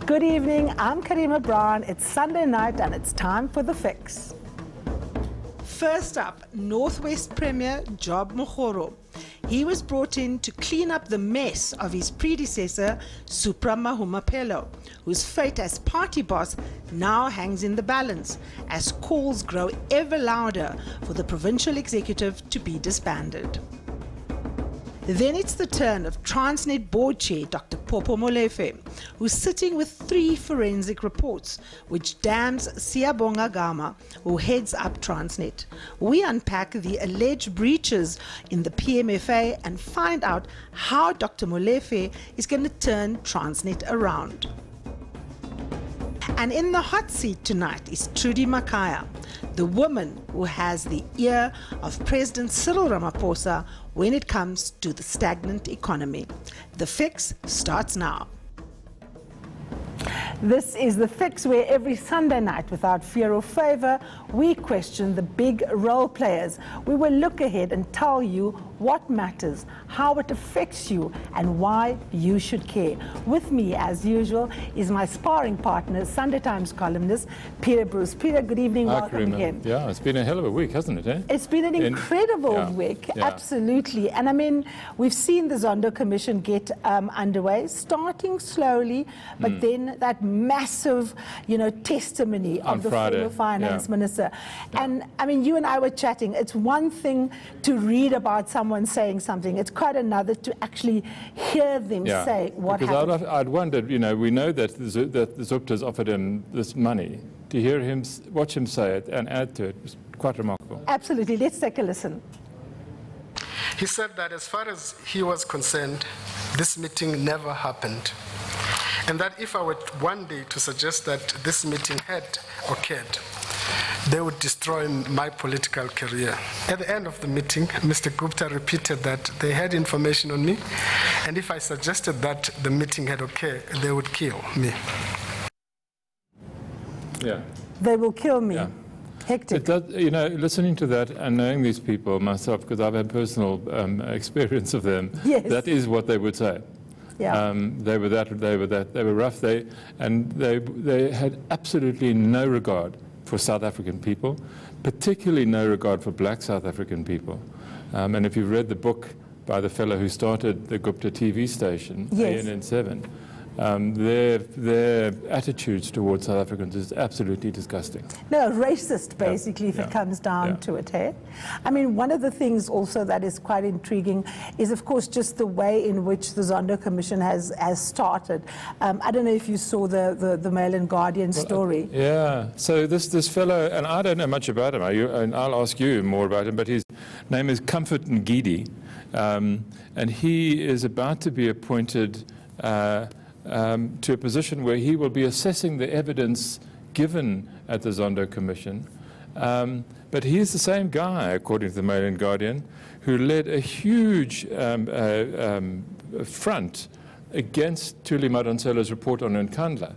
Good evening, I'm Karima Brown. It's Sunday night and it's time for The Fix. First up, Northwest Premier Job Mokgoro. He was brought in to clean up the mess of his predecessor, Supra Mahumapelo, whose fate as party boss now hangs in the balance as calls grow ever louder for the provincial executive to be disbanded. Then it's the turn of Transnet board chair Dr. Popo Molefe, who's sitting with 3 forensic reports, which damns Siyabonga Gama, who heads up Transnet. We unpack the alleged breaches in the PMFA and find out how Dr. Molefe is going to turn Transnet around. And in the hot seat tonight is Trudy Makaya, the woman who has the ear of President Cyril Ramaphosa when it comes to the stagnant economy. The Fix starts now. This is The Fix, where every Sunday night, without fear or favor, we question the big role players. We will look ahead and tell you what matters, how it affects you, and why you should care. With me, as usual, is my sparring partner, Sunday Times columnist, Peter Bruce. Peter, good evening. Hi, welcome Karima. again. Yeah, it's been a hell of a week, hasn't it? Eh? It's been an incredible week, absolutely. And I mean, we've seen the Zondo Commission get underway, starting slowly, but then that massive, testimony on of the Friday. former finance minister. And I mean, you and I were chatting. It's one thing to read about someone saying something. It's quite another to actually hear them say what happened. Because I'd wondered, we know that the Zuptas offered him this money. To hear him, watch him say it and add to it was quite remarkable. Absolutely. Let's take a listen. He said that as far as he was concerned, this meeting never happened. And that if I were one day to suggest that this meeting had occurred, they would destroy my political career. At the end of the meeting, Mr. Gupta repeated that they had information on me, and if I suggested that the meeting had occurred, they would kill me. Yeah. They will kill me. Yeah. Hectic. It does, listening to that and knowing these people myself, because I've had personal experience of them, that is what they would say. Yeah. They were rough. They had absolutely no regard for South African people, particularly no regard for black South African people. And if you've read the book by the fellow who started the Gupta TV station, ANN7, their attitudes towards South Africans is absolutely disgusting. No, racist, basically, if it comes down to it, hey? I mean, one of the things also that is quite intriguing is, of course, just the way in which the Zondo Commission has started. I don't know if you saw the Mail and Guardian story. So this fellow, and I don't know much about him, and I'll ask you more about him, but his name is Comfort Ngidi, and he is about to be appointed to a position where he will be assessing the evidence given at the Zondo Commission. But he is the same guy, according to the Mail and Guardian, who led a huge front against Thuli Madonsela's report on Nkandla,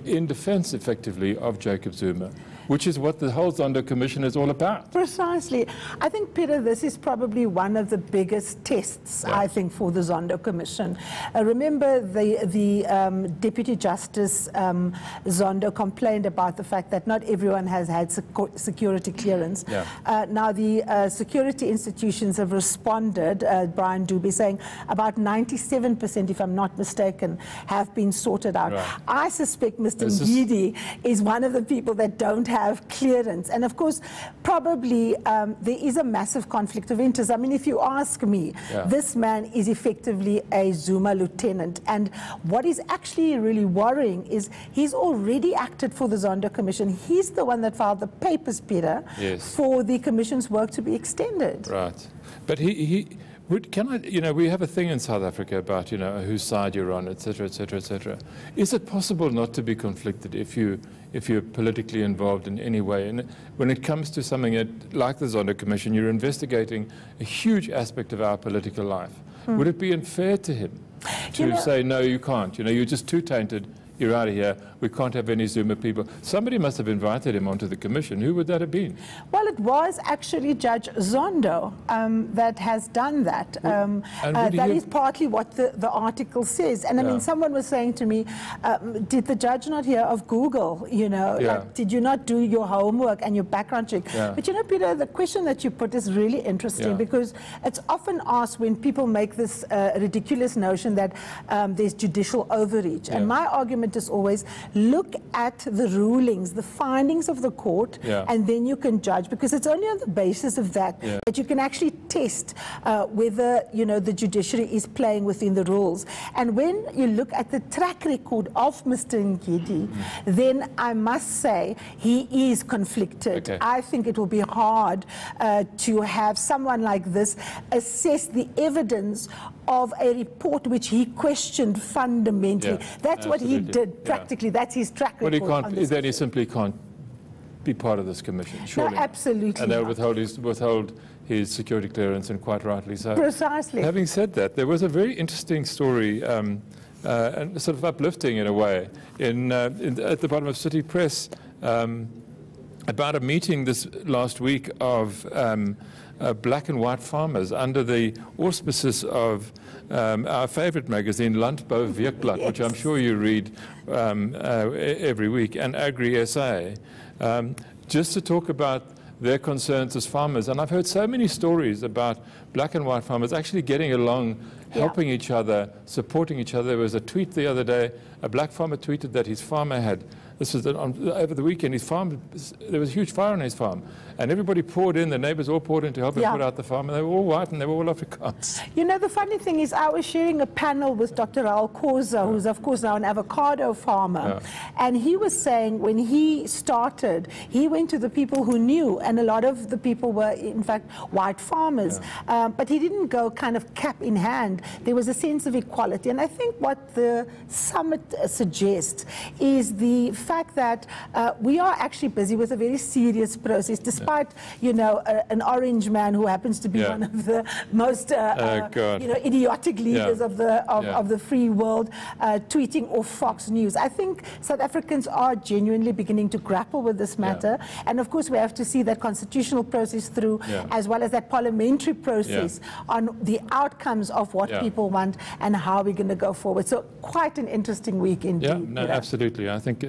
in defense, effectively, of Jacob Zuma, which is what the whole Zondo Commission is all about. Precisely. I think, Peter, this is probably one of the biggest tests, I think, for the Zondo Commission. Remember, the Deputy Justice Zondo complained about the fact that not everyone has had security clearance. Now, the security institutions have responded, Brian Dubie saying about 97%, if I'm not mistaken, have been sorted out. I suspect Mr. Ngidi is one of the people that don't have clearance. And of course, probably there is a massive conflict of interest. I mean, if you ask me, this man is effectively a Zuma lieutenant. And what is actually really worrying is he's already acted for the Zondo Commission. He's the one that filed the papers, Peter, for the Commission's work to be extended. Right. But we have a thing in South Africa about, whose side you're on, etc., etc., etc. Is it possible not to be conflicted if you're politically involved in any way? And when it comes to something like the Zondo Commission, you're investigating a huge aspect of our political life. Would it be unfair to him to say, no, you can't? You're just too tainted. you're out of here. We can't have any Zuma people. Somebody must have invited him onto the commission. Who would that have been? Well, it was actually Judge Zondo that has done that. That is partly what the article says. And I mean, someone was saying to me, did the judge not hear of Google? You know, like, did you not do your homework and your background check? But you know, Peter, the question that you put is really interesting because it's often asked when people make this ridiculous notion that there's judicial overreach. And my argument is always look at the rulings, the findings of the court, and then you can judge, because it's only on the basis of that that you can actually test whether, you know, the judiciary is playing within the rules. And when you look at the track record of Mr. Ngidi, then I must say he is conflicted. I think it will be hard to have someone like this assess the evidence of a report which he questioned fundamentally. That's what he did practically. That's his track record. But he simply can't be part of this commission, surely. No, absolutely. And they'll withhold his security clearance, and quite rightly so. Precisely. Having said that, there was a very interesting story, and sort of uplifting in a way, at the bottom of City Press, about a meeting this last week of black and white farmers under the auspices of our favorite magazine, Landbou Weekblad, which I'm sure you read every week, and Agri SA, just to talk about their concerns as farmers. And I've heard so many stories about black and white farmers actually getting along, helping each other, supporting each other. There was a tweet the other day, a black farmer tweeted that his farmer had, this was over the weekend, his farm, there was a huge fire on his farm, and everybody poured in, the neighbors all poured in to help him put out the farm, and they were all white and they were all Afrikaans. You know, the funny thing is, I was sharing a panel with Dr. Raul Koza, who's of course now an avocado farmer, and he was saying when he started, he went to the people who knew, and a lot of the people were in fact white farmers, but he didn't go kind of cap in hand. There was a sense of equality, and I think what the summit suggests is the fact that we are actually busy with a very serious process, despite, you know, an orange man who happens to be one of the most, you know, idiotic leaders of the free world, tweeting off Fox News. I think South Africans are genuinely beginning to grapple with this matter, and of course we have to see that constitutional process through, as well as that parliamentary process on the outcomes of what people want and how we're going to go forward. So quite an interesting week indeed. Yeah, no, absolutely. I think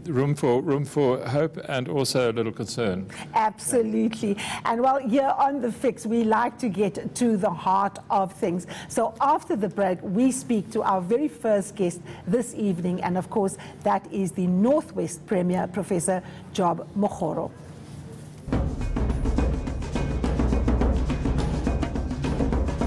room for hope and also a little concern. Absolutely. And while here on The Fix, we like to get to the heart of things. So after the break, we speak to our very first guest this evening, and of course that is the Northwest Premier, Professor Job Mokgoro.